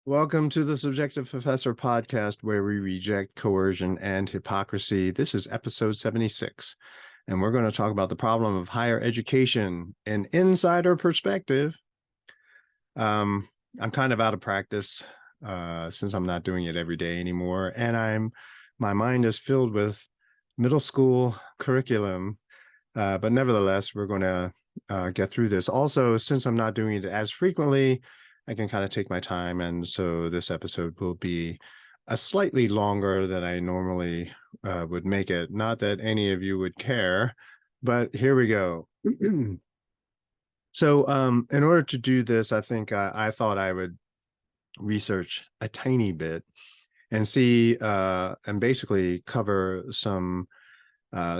Welcome to the Subjective Professor podcast, where we reject coercion and hypocrisy. This is episode 76, and we're going to talk about the problem of higher education, an insider perspective. I'm kind of out of practice since I'm not doing it every day anymore, and my mind is filled with middle school curriculum. But nevertheless, we're going to get through this. Also, since I'm not doing it as frequently, I can kind of take my time. And so this episode will be a slightly longer than I normally would make it. Not that any of you would care, but here we go. So in order to do this, I think I thought I would research a tiny bit and see and basically cover some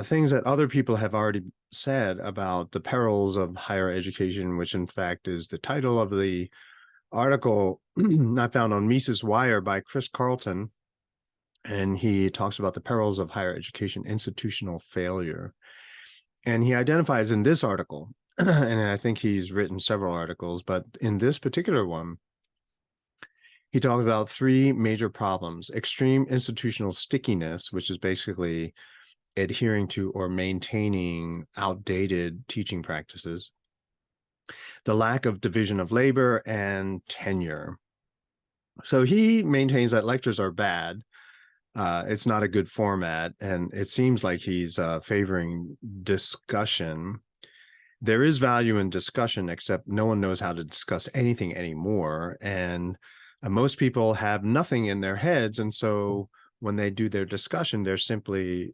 things that other people have already said about the perils of higher education, which in fact is the title of the article I found on Mises Wire by Chris Carlton. And he talks about the perils of higher education institutional failure. And he identifies in this article, and I think he's written several articles, but in this particular one, he talks about three major problems: extreme institutional stickiness, which is basically adhering to or maintaining outdated teaching practices; the lack of division of labor; and tenure. So he maintains that lectures are bad. It's not a good format, and it seems like he's favoring discussion. There is value in discussion, except no one knows how to discuss anything anymore. And most people have nothing in their heads. And so when they do their discussion, they're simply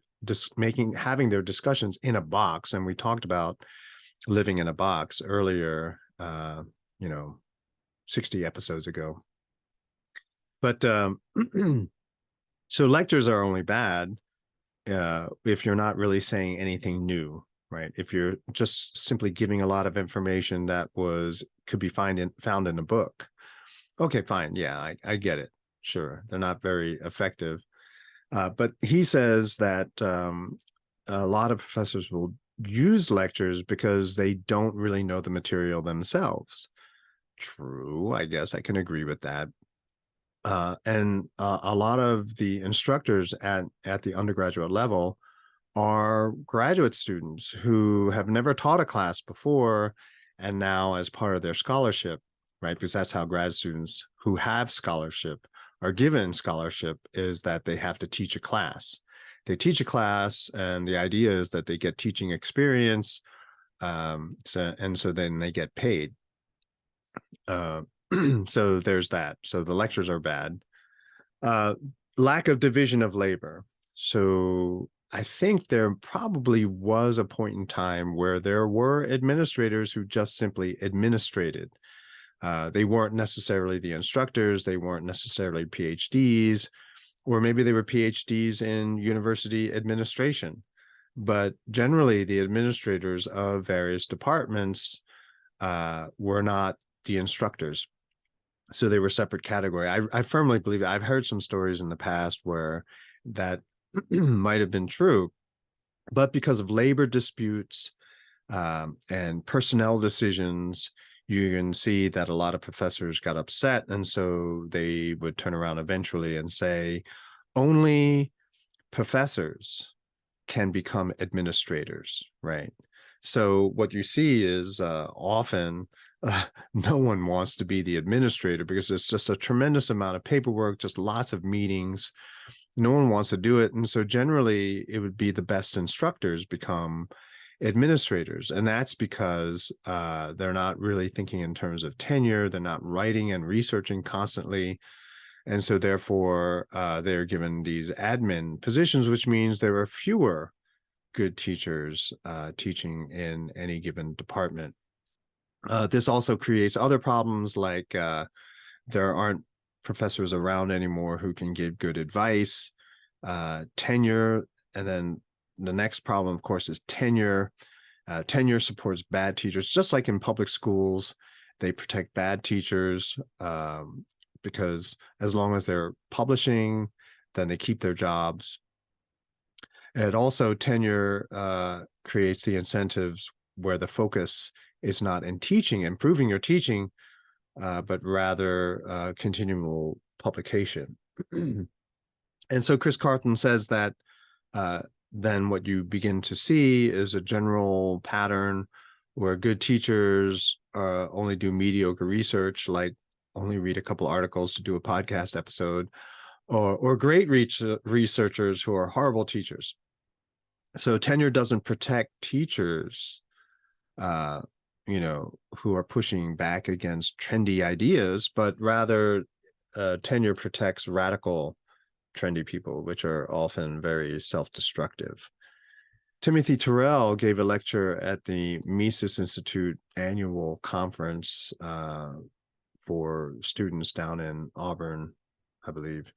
having their discussions in a box. And we talked about living in a box earlier, 60 episodes ago. But so lectures are only bad if you're not really saying anything new, right? If you're just simply giving a lot of information that could be found in a book. Okay, fine. Yeah, I get it. Sure. They're not very effective. But he says that a lot of professors will use lectures because they don't really know the material themselves. True, I guess I can agree with that. And a lot of the instructors at the undergraduate level are graduate students who have never taught a class before, and now as part of their scholarship, right? Because that's how grad students who have scholarship are given scholarship, is that they have to teach a class. They teach a class, and the idea is that they get teaching experience, so then they get paid. So there's that. So the lectures are bad. Lack of division of labor. So I think there probably was a point in time where there were administrators who just simply administrated. They weren't necessarily the instructors. They weren't necessarily PhDs, or maybe they were PhDs in university administration. But generally, the administrators of various departments were not the instructors. So they were separate category. I firmly believe that. I've heard some stories in the past where that might have been true, but because of labor disputes and personnel decisions, you can see that a lot of professors got upset, and so they would turn around eventually and say, only professors can become administrators, right? So what you see is often no one wants to be the administrator because it's just a tremendous amount of paperwork, just lots of meetings. No one wants to do it. And so generally it would be the best instructors become administrators. And that's because they're not really thinking in terms of tenure. They're not writing and researching constantly. And so therefore they're given these admin positions, which means there are fewer good teachers teaching in any given department. This also creates other problems, like there aren't professors around anymore who can give good advice, tenure, and then the next problem, of course, is tenure. Tenure supports bad teachers, just like in public schools. They protect bad teachers because as long as they're publishing, then they keep their jobs. And also tenure creates the incentives where the focus is not in teaching, improving your teaching, but rather continual publication. And so Chris Carton says that then what you begin to see is a general pattern where good teachers only do mediocre research, like only read a couple articles to do a podcast episode, or great researchers who are horrible teachers. So tenure doesn't protect teachers, who are pushing back against trendy ideas, but rather tenure protects radical, trendy people, which are often very self-destructive. Timothy Terrell gave a lecture at the Mises Institute annual conference for students down in Auburn, I believe.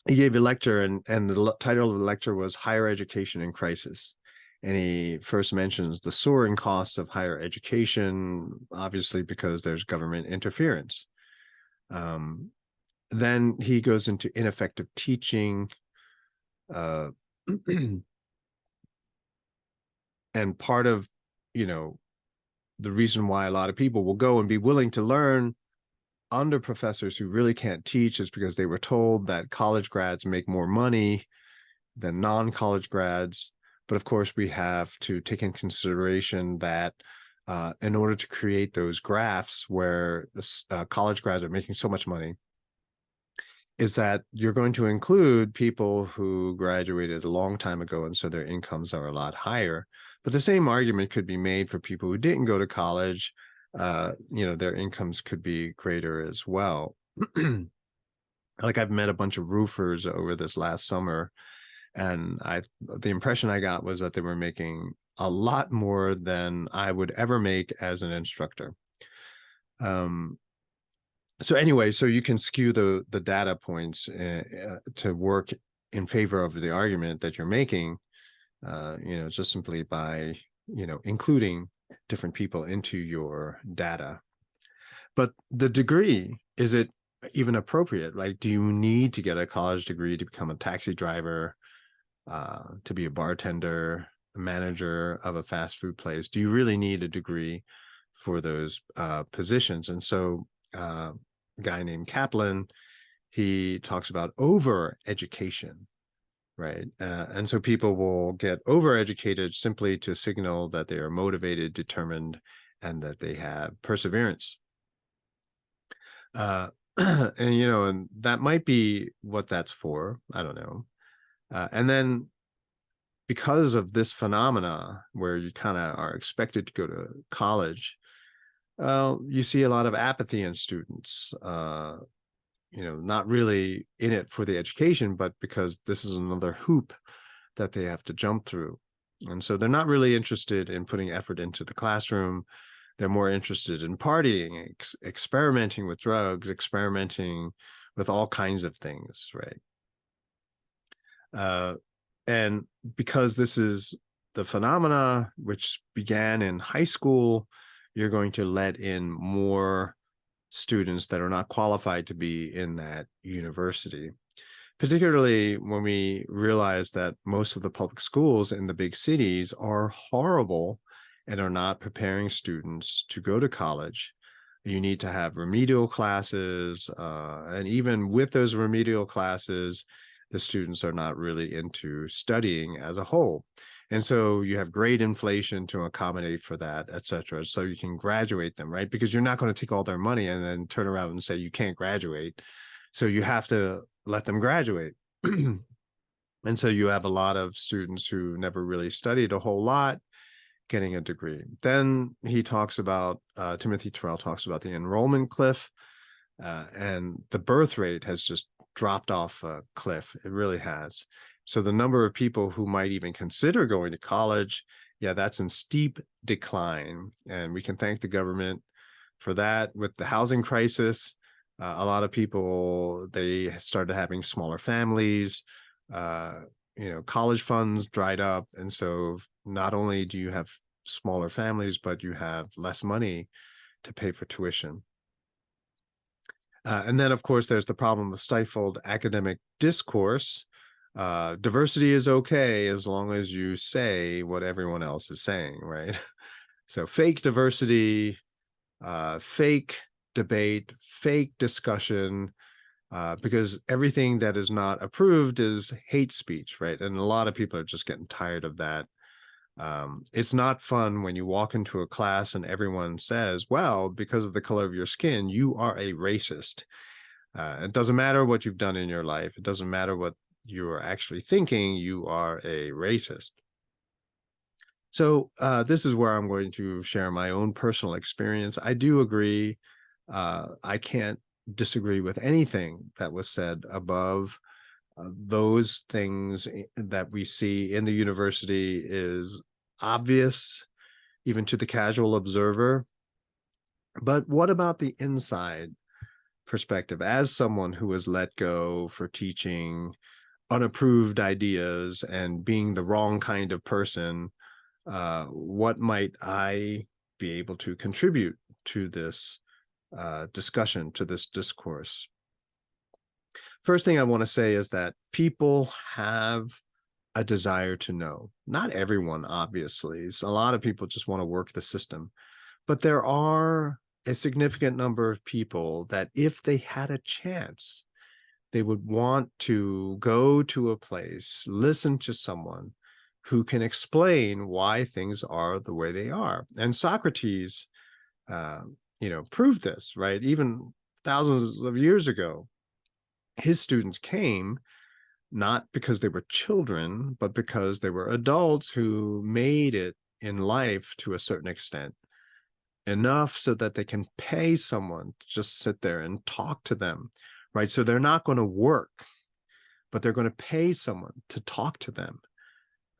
He gave a lecture, and the title of the lecture was Higher Education in Crisis. And he first mentions the soaring costs of higher education, obviously because there's government interference. Then he goes into ineffective teaching, and part of, the reason why a lot of people will go and be willing to learn under professors who really can't teach is because they were told that college grads make more money than non-college grads. But of course, we have to take in consideration that in order to create those graphs where college grads are making so much money, is that you're going to include people who graduated a long time ago, and so their incomes are a lot higher. But the same argument could be made for people who didn't go to college. Their incomes could be greater as well. Like, I've met a bunch of roofers over this last summer, and the impression I got was that they were making a lot more than I would ever make as an instructor. So anyway, so you can skew the data points to work in favor of the argument that you're making, just simply by, including different people into your data. But the degree, is it even appropriate? Like, do you need to get a college degree to become a taxi driver, to be a bartender, a manager of a fast food place? Do you really need a degree for those positions? And so a guy named Kaplan, he talks about over education, right? And so people will get over-educated simply to signal that they are motivated, determined, and that they have perseverance. And that might be what that's for. I don't know. And then because of this phenomena where you kind of are expected to go to college, you see a lot of apathy in students, not really in it for the education, but because this is another hoop that they have to jump through. And so they're not really interested in putting effort into the classroom. They're more interested in partying, experimenting with drugs, experimenting with all kinds of things, right? And because this is the phenomena which began in high school, you're going to let in more students that are not qualified to be in that university, particularly when we realize that most of the public schools in the big cities are horrible and are not preparing students to go to college. You need to have remedial classes, and even with those remedial classes, the students are not really into studying as a whole. And so you have grade inflation to accommodate for that, et cetera. So you can graduate them, right? Because you're not going to take all their money and then turn around and say you can't graduate. So you have to let them graduate. And so you have a lot of students who never really studied a whole lot getting a degree. Then he talks about, Timothy Terrell talks about the enrollment cliff, and the birth rate has just dropped off a cliff. It really has. So the number of people who might even consider going to college, that's in steep decline. And we can thank the government for that. With the housing crisis, a lot of people, they started having smaller families. College funds dried up. And so not only do you have smaller families, but you have less money to pay for tuition. And then, of course, there's the problem of stifled academic discourse. Diversity is okay as long as you say what everyone else is saying, right? So fake diversity, fake debate, fake discussion, because everything that is not approved is hate speech, right? And a lot of people are just getting tired of that. It's not fun when you walk into a class and everyone says, well, because of the color of your skin, you are a racist. It doesn't matter what you've done in your life. It doesn't matter what you are actually thinking. You are a racist. So this is where I'm going to share my own personal experience. I do agree. I can't disagree with anything that was said above. Those things that we see in the university is obvious, even to the casual observer. But what about the inside perspective? As someone who was let go for teaching unapproved ideas and being the wrong kind of person, what might I be able to contribute to this discussion, to this discourse? First thing I want to say is that people have a desire to know. Not everyone, obviously. So a lot of people just want to work the system, but there are a significant number of people that if they had a chance, they would want to go to a place, listen to someone who can explain why things are the way they are. And Socrates, proved this, right? Even thousands of years ago, his students came not because they were children, but because they were adults who made it in life to a certain extent, enough so that they can pay someone to just sit there and talk to them, right? So they're not going to work, but they're going to pay someone to talk to them,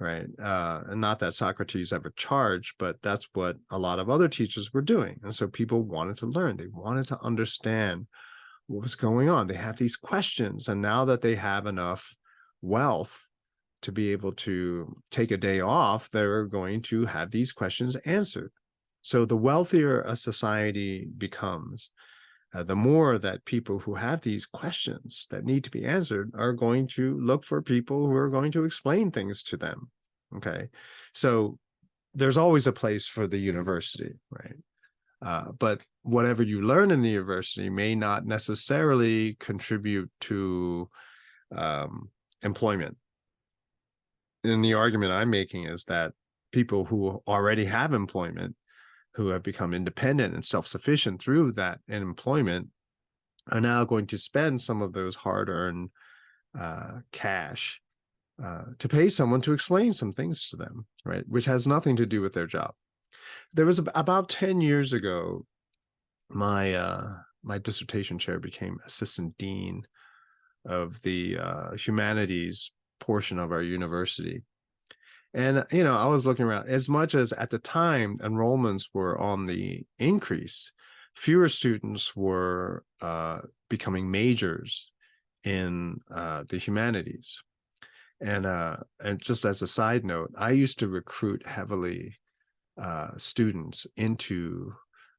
right? And not that Socrates ever charged, but that's what a lot of other teachers were doing. And so people wanted to learn. They wanted to understand what was going on. They have these questions. And now that they have enough wealth to be able to take a day off, they're going to have these questions answered. So the wealthier a society becomes, the more that people who have these questions that need to be answered are going to look for people who are going to explain things to them. Okay. So there's always a place for the university, right? But whatever you learn in the university may not necessarily contribute to employment. And the argument I'm making is that people who already have employment, who have become independent and self-sufficient through that employment, are now going to spend some of those hard-earned cash to pay someone to explain some things to them, right? Which has nothing to do with their job. There was about 10 years ago, my dissertation chair became assistant dean of the humanities portion of our university. And, I was looking around. As much as at the time enrollments were on the increase, fewer students were becoming majors in the humanities. And just as a side note, I used to recruit heavily students into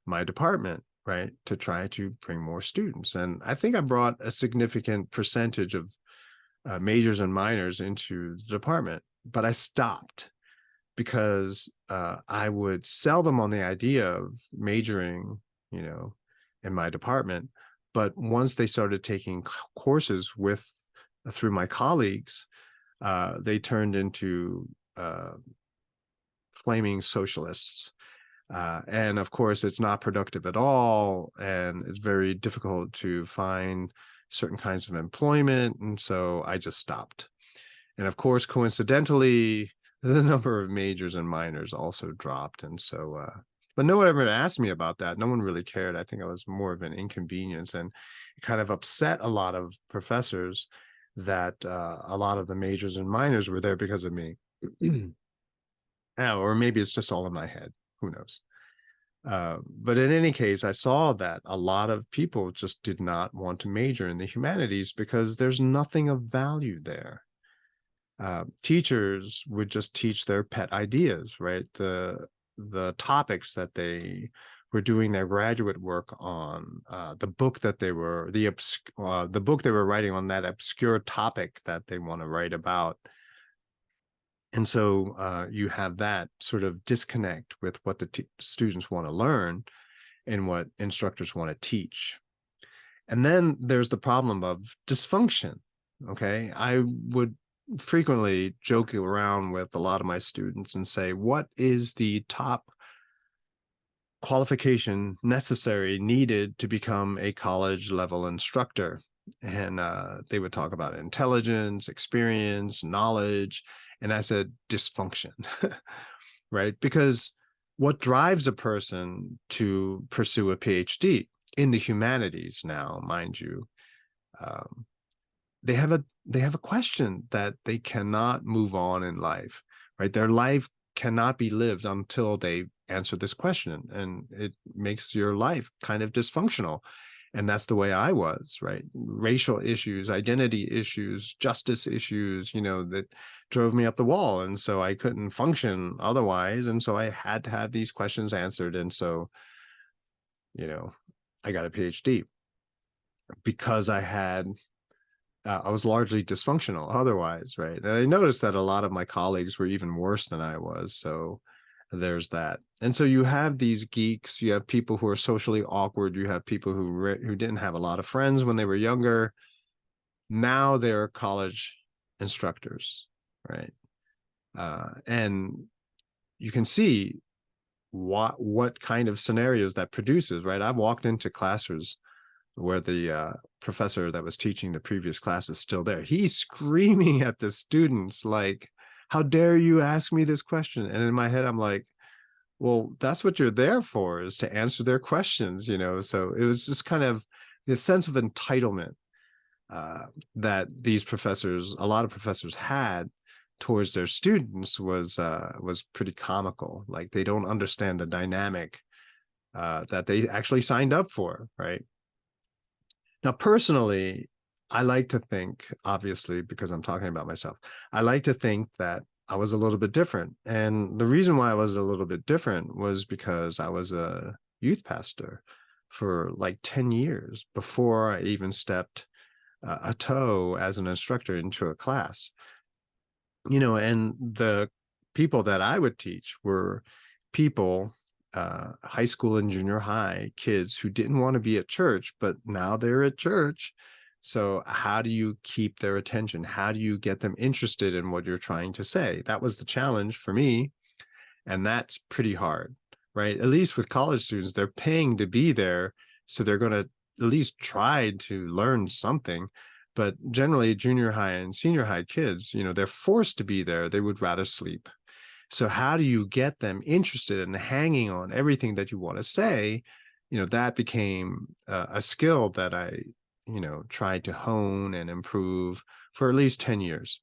my department, right, to try to bring more students. And I think I brought a significant percentage of majors and minors into the department, but I stopped because I would sell them on the idea of majoring, in my department. But once they started taking courses through my colleagues, they turned into flaming socialists. And of course, it's not productive at all. And it's very difficult to find certain kinds of employment. And so I just stopped. And of course, coincidentally, the number of majors and minors also dropped. And so, but no one ever asked me about that. No one really cared. I think I was more of an inconvenience, and it kind of upset a lot of professors that a lot of the majors and minors were there because of me. Or maybe it's just all in my head. Who knows? But in any case, I saw that a lot of people just did not want to major in the humanities because there's nothing of value there. Teachers would just teach their pet ideas, right? The topics that they were doing their graduate work on, the book that they were the book they were writing on that obscure topic that they want to write about. And so you have that sort of disconnect with what the students want to learn. in what instructors want to teach. And then there's the problem of dysfunction. Okay. I would frequently joke around with a lot of my students and say, what is the top qualification necessary needed to become a college level instructor? And they would talk about intelligence, experience, knowledge. And I said, dysfunction, right? Because what drives a person to pursue a PhD in the humanities now, mind you, um, they have a question that they cannot move on in life, right? Their life cannot be lived until they answer this question, and it makes your life kind of dysfunctional. And that's the way I was, right? Racial issues, identity issues, justice issues, that drove me up the wall. And so I couldn't function otherwise. And so I had to have these questions answered. And so, I got a PhD because I was largely dysfunctional otherwise, right? And I noticed that a lot of my colleagues were even worse than I was. So there's that. And so you have these geeks, you have people who are socially awkward, you have people who didn't have a lot of friends when they were younger. Now they're college instructors, right? And you can see what kind of scenarios that produces, right? I've walked into classrooms where the professor that was teaching the previous class is still there. He's screaming at the students like, how dare you ask me this question? And in my head, I'm like, well, that's what you're there for, is to answer their questions, So it was just kind of this sense of entitlement that a lot of professors had towards their students was pretty comical. Like, they don't understand the dynamic that they actually signed up for, right? Now, personally, I like to think, obviously, because I'm talking about myself, I like to think that I was a little bit different. And the reason why I was a little bit different was because I was a youth pastor for like 10 years before I even stepped a toe as an instructor into a class. And the people that I would teach were people, high school and junior high kids who didn't want to be at church, but now they're at church. So how do you keep their attention? How do you get them interested in what you're trying to say? That was the challenge for me. And that's pretty hard, right? At least with college students, they're paying to be there. So they're going to at least try to learn something. But generally, junior high and senior high kids, they're forced to be there. They would rather sleep. So how do you get them interested in hanging on everything that you want to say? That became a skill that I, tried to hone and improve for at least 10 years.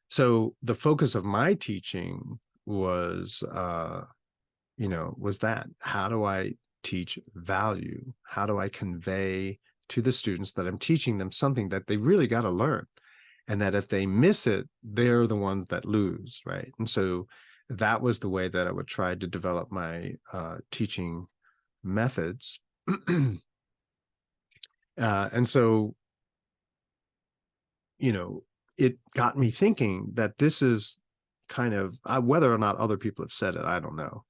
So the focus of my teaching was, was that, how do I teach value? How do I convey to the students that I'm teaching them something that they really got to learn? And that if they miss it, they're the ones that lose, right? And so that was the way that I would try to develop my teaching methods. And so, it got me thinking that this is kind of, whether or not other people have said it, I don't know.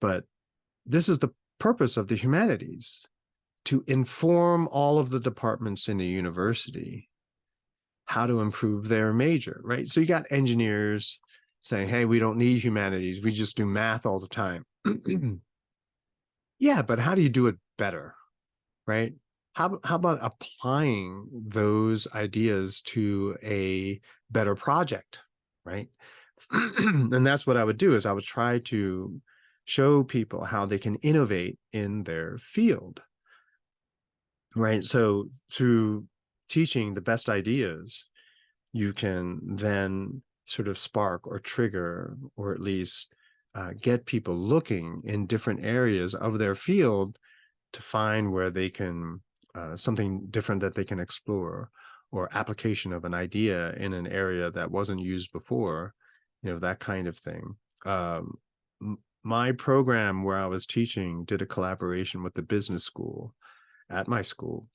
But this is the purpose of the humanities, to inform all of the departments in the university how to improve their major, right? So you got engineers saying, hey, we don't need humanities, we just do math all the time. Yeah, but how do you do it better, right? How about applying those ideas to a better project, right? And that's what I would do, is I would try to show people how they can innovate in their field, right? So through teaching the best ideas, you can then sort of spark or trigger, or at least get people looking in different areas of their field to find where they can, something different that they can explore, or application of an idea in an area that wasn't used before, that kind of thing. My program where I was teaching did a collaboration with the business school at my school.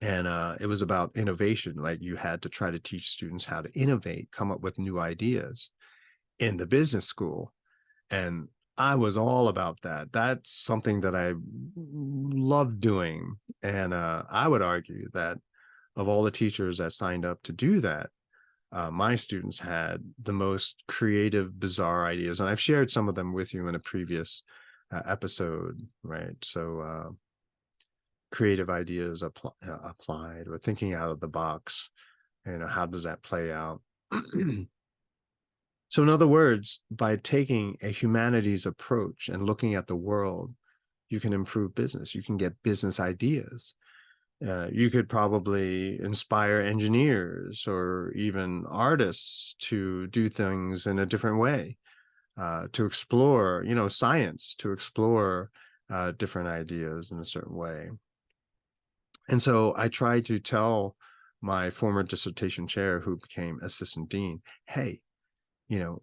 And it was about innovation. Like, you had to try to teach students how to innovate, come up with new ideas in the business school. And I was all about that. That's something that I love doing. And I would argue that of all the teachers that signed up to do that, my students had the most creative, bizarre ideas. And I've shared some of them with you in a previous episode, right? So creative ideas applied, or thinking out of the box. How does that play out? So in other words, by taking a humanities approach and looking at the world, you can improve business. You can get business ideas. You could probably inspire engineers or even artists to do things in a different way, to explore, science, to explore different ideas in a certain way. And so I tried to tell my former dissertation chair, who became assistant dean, hey,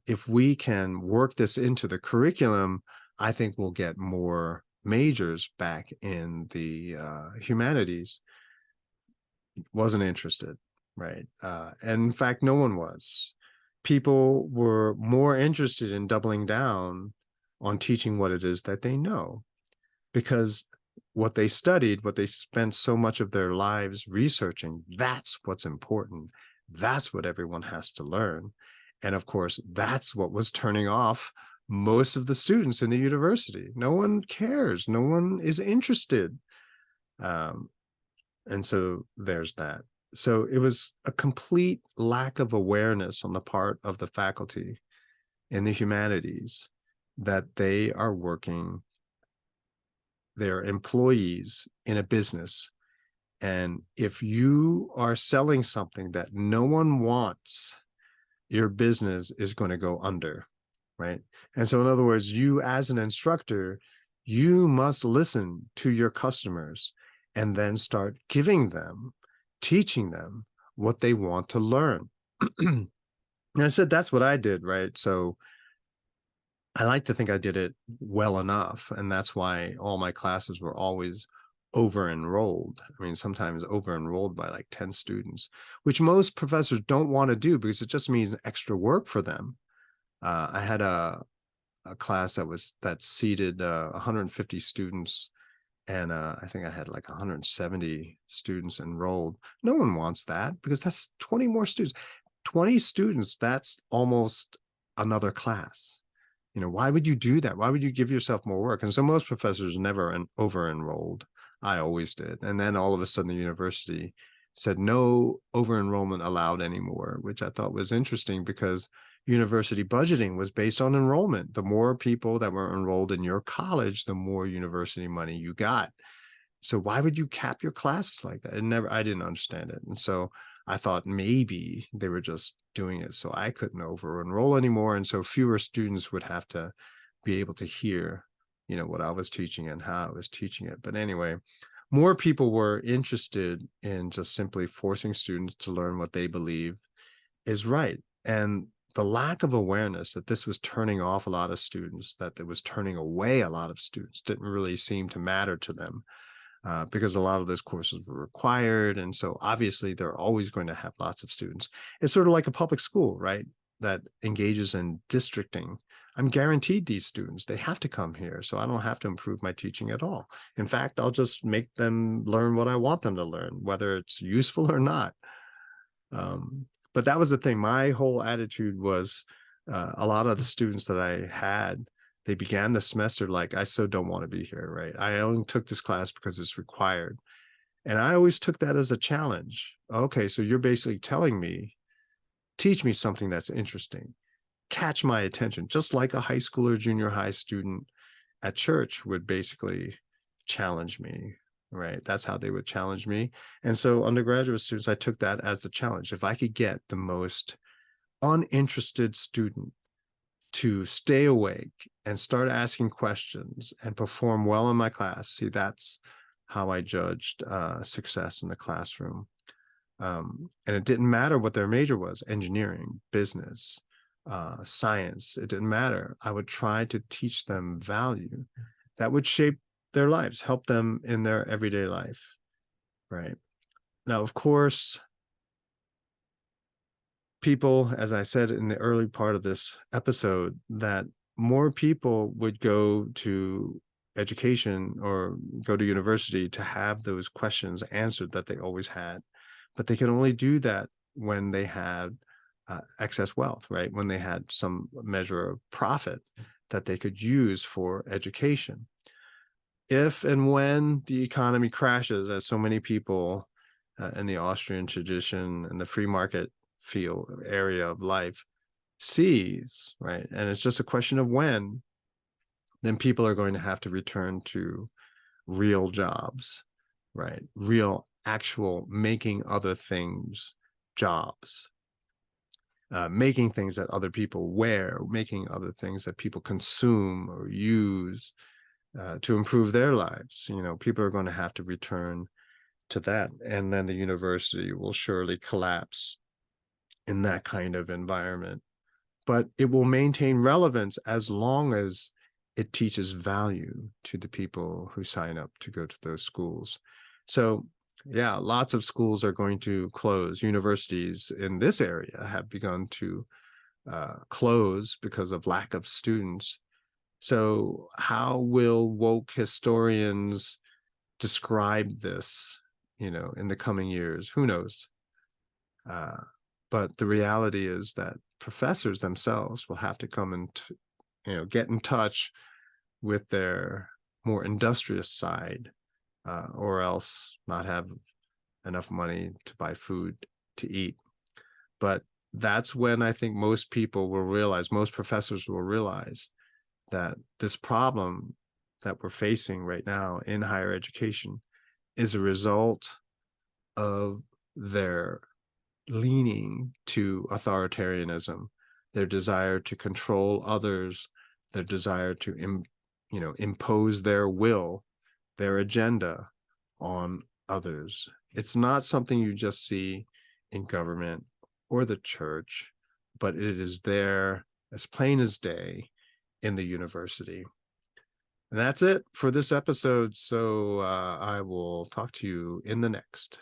if we can work this into the curriculum, I think we'll get more majors back in the humanities. Wasn't interested, right? And in fact, no one was. People were more interested in doubling down on teaching what it is that they know, because what they studied, what they spent so much of their lives researching, that's what's important. That's what everyone has to learn. And of course, that's what was turning off most of the students in the university. No one cares. No one is interested. Um, and so there's that. So it was a complete lack of awareness on the part of the faculty in the humanities that they are working, they're employees in a business. And if you are selling something that no one wants, your business is going to go under, right? And so in other words, you as an instructor, you must listen to your customers and then start giving them, teaching them what they want to learn. And I said, that's what I did, right? So I like to think I did it well enough. And that's why all my classes were always over enrolled. I mean, sometimes over enrolled by like 10 students, which most professors don't want to do because it just means extra work for them. I had a class that seated 150 students, and I think I had like 170 students enrolled. No one wants that because that's 20 more students. 20 students, that's almost another class. Why would you do that? Why would you give yourself more work? And so most professors never over enrolled. I always did. And then all of a sudden the university said no over enrollment allowed anymore, which I thought was interesting because university budgeting was based on enrollment. The more people that were enrolled in your college, the more university money you got. So why would you cap your classes like that? I didn't understand it. And so I thought maybe they were just doing it so I couldn't over enroll anymore. And so fewer students would have to be able to hear, what I was teaching and how I was teaching it. But anyway, more people were interested in just simply forcing students to learn what they believe is right. And the lack of awareness that this was turning off a lot of students, that it was turning away a lot of students, didn't really seem to matter to them. Because a lot of those courses were required. And so obviously they're always going to have lots of students. It's sort of like a public school, right? That engages in districting. I'm guaranteed these students, they have to come here. So I don't have to improve my teaching at all. In fact, I'll just make them learn what I want them to learn, whether it's useful or not. But that was the thing. My whole attitude was a lot of the students that I had, they began the semester like, I so don't want to be here, right? I only took this class because it's required. And I always took that as a challenge. Okay, so you're basically telling me, teach me something that's interesting, catch my attention, just like a high school or junior high student at church would basically challenge me, right? That's how they would challenge me. And so undergraduate students, I took that as the challenge. If I could get the most uninterested student to stay awake and start asking questions and perform well in my class, see, that's how I judged success in the classroom. And it didn't matter what their major was, engineering, business, science, it didn't matter. I would try to teach them value that would shape their lives, help them in their everyday life, right? Now, of course, people, as I said in the early part of this episode, that more people would go to education or go to university to have those questions answered that they always had. But they could only do that when they had excess wealth, right? When they had some measure of profit that they could use for education. If and when the economy crashes, as so many people in the Austrian tradition and the free market field area of life sees, right? And it's just a question of when, then people are going to have to return to real jobs, right? Real, actual making other things jobs, making things that other people wear, making other things that people consume or use to improve their lives. People are going to have to return to that. And then the university will surely collapse in that kind of environment. But it will maintain relevance as long as it teaches value to the people who sign up to go to those schools. So, yeah, lots of schools are going to close. Universities in this area have begun to close because of lack of students. So, how will woke historians describe this, in the coming years? Who knows? But the reality is that professors themselves will have to come and get in touch with their more industrious side, or else not have enough money to buy food to eat. But that's when I think most people will realize, most professors will realize that this problem that we're facing right now in higher education is a result of their leaning to authoritarianism, their desire to control others, their desire to impose their will, their agenda on others. It's not something you just see in government or the church, but it is there as plain as day in the university. And that's it for this episode. So I will talk to you in the next.